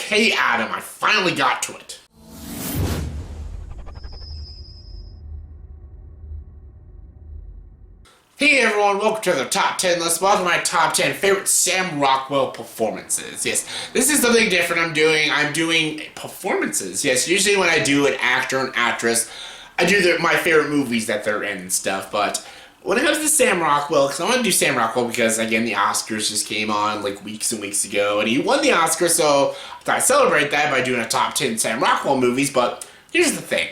Okay, Adam, I finally got to it. Hey everyone, welcome to the top 10 list. Welcome to my top 10 favorite Sam Rockwell performances. Yes, this is something different I'm doing. I'm doing performances. Yes, usually when I do an actor and actress, I do my favorite movies that they're in and stuff, but when it comes to Sam Rockwell, because I want to do Sam Rockwell because, again, the Oscars just came on like weeks and weeks ago, and he won the Oscar, so I thought I'd celebrate that by doing a top 10 Sam Rockwell movies, but here's the thing.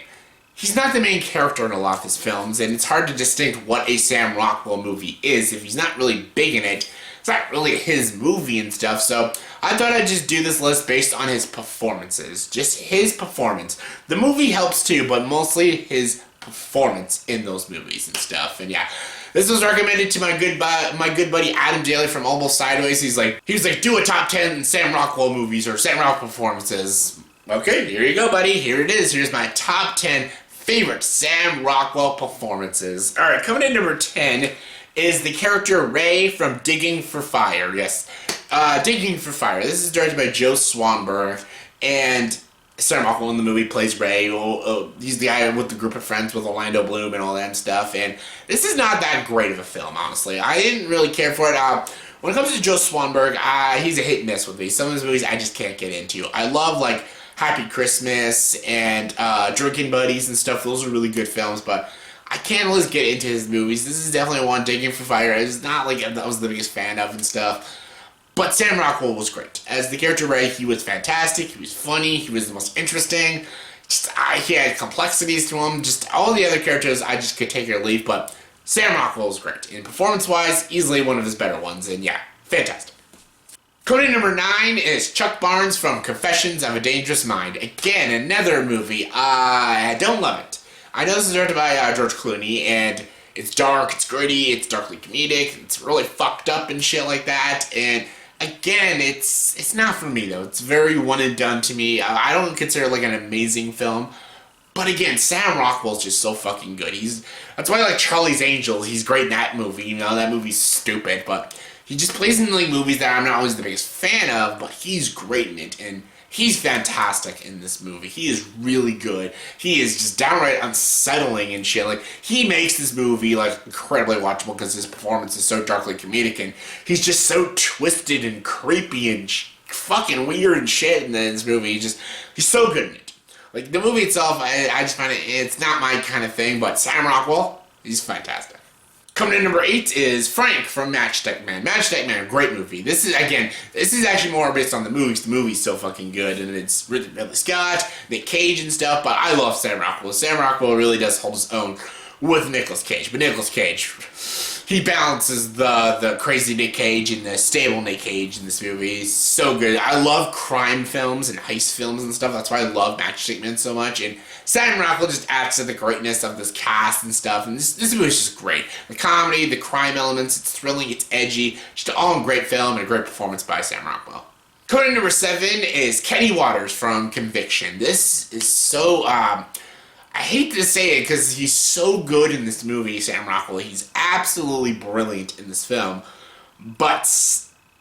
He's not the main character in a lot of his films, and it's hard to distinct what a Sam Rockwell movie is if he's not really big in it. It's not really his movie and stuff, so I thought I'd just do this list based on his performances. Just his performance. The movie helps too, but mostly his performance in those movies and stuff. And yeah, this was recommended to my good buddy Adam Daly from Almost Sideways. He was like, do a top 10 Sam Rockwell movies or Sam Rockwell performances. Okay, here you go, buddy. Here it is. Here's my top 10 favorite Sam Rockwell performances. Alright, coming in number 10 is the character Ray from Digging for Fire. Yes, Digging for Fire. This is directed by Joe Swanberg, and Sam Rockwell in the movie plays Ray. He's the guy with the group of friends with Orlando Bloom and all that stuff, and this is not that great of a film, honestly. I didn't really care for it. When it comes to Joe Swanberg, he's a hit and miss with me. Some of his movies I just can't get into. I love, like, Happy Christmas and Drinking Buddies and stuff. Those are really good films, but I can't always get into his movies. This is definitely one. Digging for Fire. It's not like I was the biggest fan of and stuff. But Sam Rockwell was great. As the character Ray, he was fantastic. He was funny. He was the most interesting. He had complexities to him. Just all the other characters, I just could take or leave. But Sam Rockwell was great. And performance-wise, easily one of his better ones. And yeah, fantastic. Coming in number 9 is Chuck Barnes from Confessions of a Dangerous Mind. Again, another movie. I don't love it. I know this is directed by George Clooney, and it's dark, it's gritty, it's darkly comedic, it's really fucked up and shit like that, and again, it's not for me, though. It's very one and done to me. I don't consider it like an amazing film, but again, Sam Rockwell's just so fucking good. That's why I like Charlie's Angels. He's great in that movie. You know, that movie's stupid, but he just plays in like movies that I'm not always the biggest fan of, but he's great in it, and he's fantastic in this movie. He is really good. He is just downright unsettling and shit. Like, he makes this movie, like, incredibly watchable because his performance is so darkly comedic, and he's just so twisted and creepy and fucking weird and shit in this movie. He's so good in it. Like, the movie itself, I just find it's not my kind of thing, but Sam Rockwell, he's fantastic. Coming in number 8 is Frank from Matchstick Man. Matchstick Man, great movie. This is actually more based on the movies. The movie's so fucking good, and it's written by Ridley Scott, Nick Cage and stuff, but I love Sam Rockwell. Sam Rockwell really does hold his own with Nicolas Cage, but Nicolas Cage, he balances the crazy Nick Cage and the stable Nick Cage in this movie. He's so good. I love crime films and heist films and stuff. That's why I love Matchstick Man so much, and Sam Rockwell just adds to the greatness of this cast and stuff, and this movie is just great. The comedy, the crime elements, it's thrilling, it's edgy, just all in great film and a great performance by Sam Rockwell. Coming in number 7 is Kenny Waters from Conviction. This is so, I hate to say it because he's so good in this movie, Sam Rockwell. He's absolutely brilliant in this film, but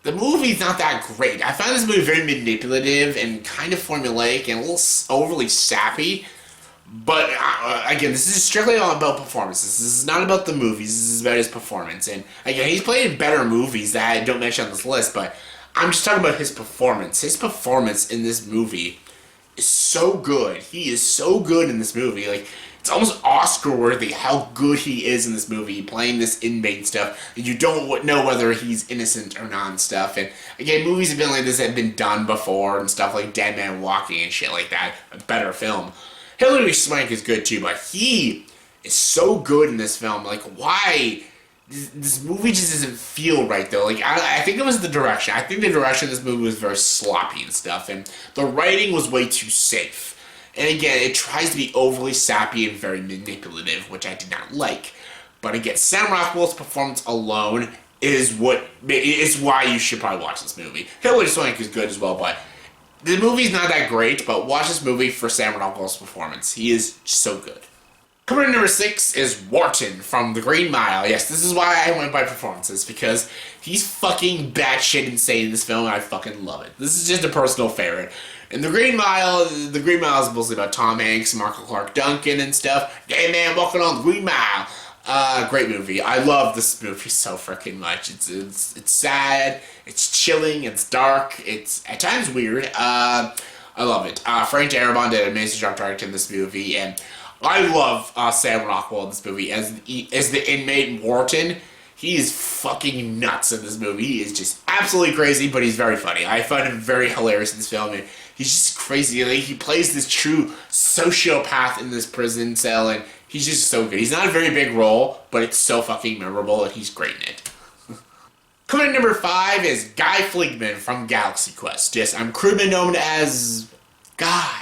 the movie's not that great. I found this movie very manipulative and kind of formulaic and a little overly sappy. But, again, this is strictly all about performances. This is not about the movies. This is about his performance. And, again, he's played in better movies that I don't mention on this list, but I'm just talking about his performance. His performance in this movie is so good. He is so good in this movie. Like, it's almost Oscar-worthy how good he is in this movie, playing this inmate stuff. You don't know whether he's innocent or not and stuff. And, again, movies have been like this have been done before and stuff like Dead Man Walking and shit like that. A better film. Hilary Swank is good too, but he is so good in this film. Like, why? This movie just doesn't feel right, though. Like, I think it was the direction. I think the direction of this movie was very sloppy and stuff, and the writing was way too safe. And again, it tries to be overly sappy and very manipulative, which I did not like. But again, Sam Rockwell's performance alone is why you should probably watch this movie. Hilary Swank is good as well, but the movie's not that great, but watch this movie for Sam Rockwell's performance. He is so good. Coming in number 6 is Wharton from The Green Mile. Yes, this is why I went by performances, because he's fucking batshit insane in this film, and I fucking love it. This is just a personal favorite. In The Green Mile is mostly about Tom Hanks, Michael Clark Duncan, and stuff. Gay man walking on the Green Mile. Great movie. I love this movie so freaking much. It's sad, it's chilling, it's dark, it's at times weird. I love it. Frank Darabont did an amazing job directing this movie, and I love Sam Rockwell in this movie as the inmate Wharton. He is fucking nuts in this movie. He is just absolutely crazy, but he's very funny. I find him very hilarious in this film, and he's just crazy. Like, he plays this true sociopath in this prison cell, and he's just so good. He's not a very big role, but it's so fucking memorable, and he's great in it. Coming in number 5 is Guy Fleegman from Galaxy Quest. Yes, I'm crewman known as Guy.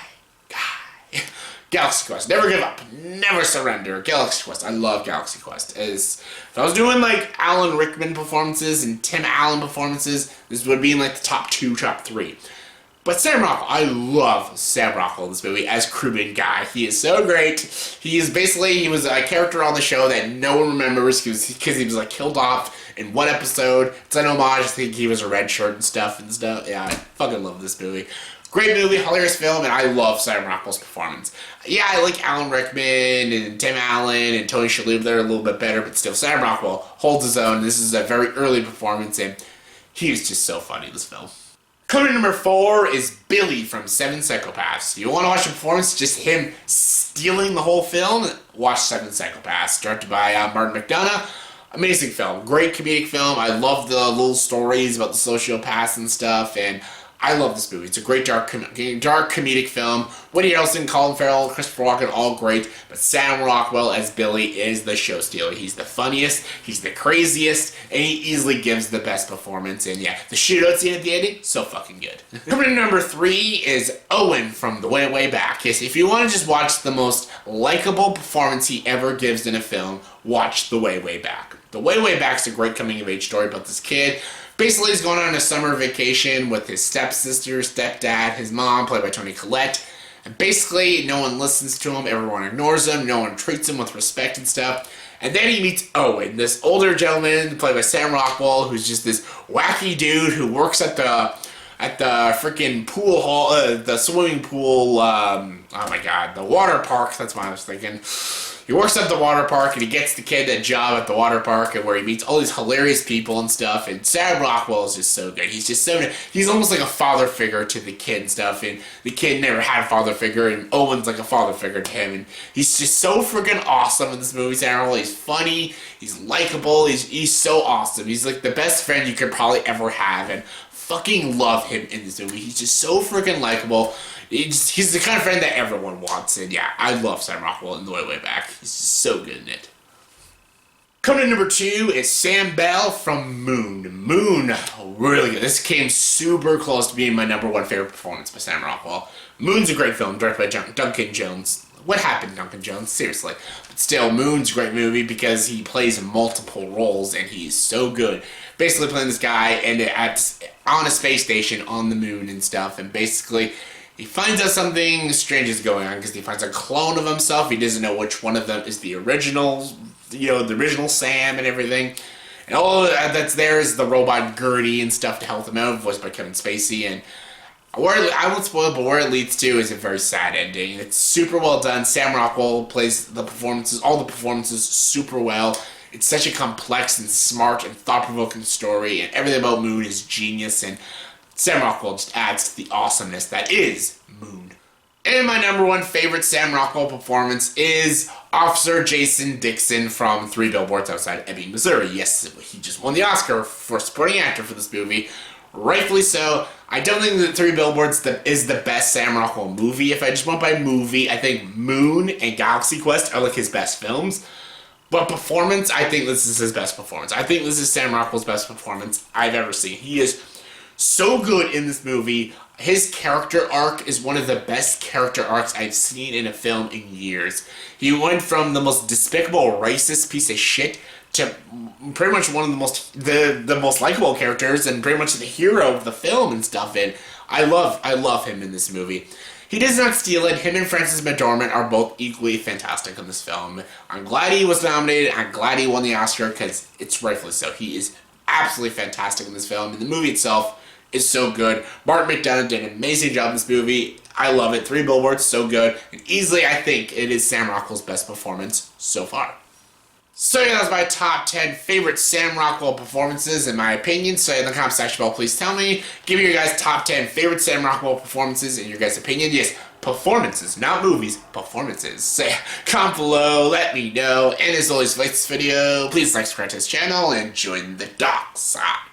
Galaxy Quest. Never give up. Never surrender. Galaxy Quest. I love Galaxy Quest. If I was doing like Alan Rickman performances and Tim Allen performances, this would be in like the top 2, top 3. But Sam Rockwell, I love Sam Rockwell in this movie as crewman Guy. He is so great. He was a character on the show that no one remembers because he was like killed off in one episode. It's an homage. I think he was a red shirt and stuff. Yeah, I fucking love this movie. Great movie, hilarious film, and I love Sam Rockwell's performance. Yeah, I like Alan Rickman and Tim Allen and Tony Shalhoub. They're a little bit better, but still, Sam Rockwell holds his own. This is a very early performance, and he was just so funny in this film. Coming in number 4 is Billy from 7 Psychopaths. You want to watch a performance, just him stealing the whole film? Watch 7 Psychopaths, directed by Martin McDonagh. Amazing film, great comedic film. I love the little stories about the sociopaths and stuff, and I love this movie. It's a great dark comedic film. Woody Harrelson, Colin Farrell, Christopher Walken, all great. But Sam Rockwell as Billy is the show stealer. He's the funniest, he's the craziest, and he easily gives the best performance. And yeah, the shootout scene at the ending, so fucking good. Coming in number 3 is Owen from The Way, Way Back. Yes, if you want to just watch the most likable performance he ever gives in a film, watch The Way, Way Back. The Way, Way Back's a great coming-of-age story about this kid. Basically, he's going on a summer vacation with his stepsister, stepdad, his mom, played by Toni Collette. And basically, no one listens to him, everyone ignores him, no one treats him with respect and stuff. And then he meets Owen, this older gentleman, played by Sam Rockwell, who's just this wacky dude who works at the freaking pool hall, the swimming pool, oh my god, the water park, that's what I was thinking. He works at the water park, and he gets the kid a job at the water park, and where he meets all these hilarious people and stuff, and Sam Rockwell is just so good. He's almost like a father figure to the kid and stuff, and the kid never had a father figure, and Owen's like a father figure to him, and he's just so freaking awesome in this movie, Sam Rockwell. He's funny, he's likable, he's so awesome. He's like the best friend you could probably ever have, and fucking love him in this movie. He's just so freaking likable. He's the kind of friend that everyone wants, and yeah, I love Sam Rockwell in The Way, Way Back. He's just so good in it. Coming in number 2 is Sam Bell from Moon. Moon, really good. This came super close to being my number 1 favorite performance by Sam Rockwell. Moon's a great film, directed by Duncan Jones. What happened, Duncan Jones? Seriously. But still, Moon's a great movie because he plays multiple roles, and he's so good. Basically playing this guy on a space station on the moon and stuff, and basically he finds out something strange is going on because he finds a clone of himself. He doesn't know which one of them is the original, the original Sam and everything. And all that's there is the robot Gertie and stuff to help him out, voiced by Kevin Spacey. And I won't spoil, but where it leads to is a very sad ending. It's super well done. Sam Rockwell plays all the performances super well. It's such a complex and smart and thought-provoking story, and everything about Moon is genius, and Sam Rockwell just adds to the awesomeness that is Moon. And my number 1 favorite Sam Rockwell performance is Officer Jason Dixon from 3 Billboards Outside Ebbing, Missouri. Yes, he just won the Oscar for supporting actor for this movie. Rightfully so. I don't think that 3 Billboards is the best Sam Rockwell movie. If I just went by movie, I think Moon and Galaxy Quest are like his best films. But performance, I think this is his best performance. I think this is Sam Rockwell's best performance I've ever seen. He is so good in this movie. His character arc is one of the best character arcs I've seen in a film in years. He went from the most despicable, racist piece of shit to pretty much one of the most likable characters and pretty much the hero of the film and stuff. And I love him in this movie. He does not steal it. Him and Frances McDormand are both equally fantastic in this film. I'm glad he was nominated. I'm glad he won the Oscar because it's rightfully so. He is absolutely fantastic in this film. And the movie itself is so good. Martin McDonagh did an amazing job in this movie. I love it. 3 Billboards, so good. And easily, I think it is Sam Rockwell's best performance so far. So yeah, that was my top 10 favorite Sam Rockwell performances in my opinion. So in the comment section below, please tell me. Give me your guys' top 10 favorite Sam Rockwell performances in your guys' opinion. Yes, performances, not movies, performances. So yeah, comment below, let me know. And as always, if you like this video, please like, subscribe to this channel, and join the dark side.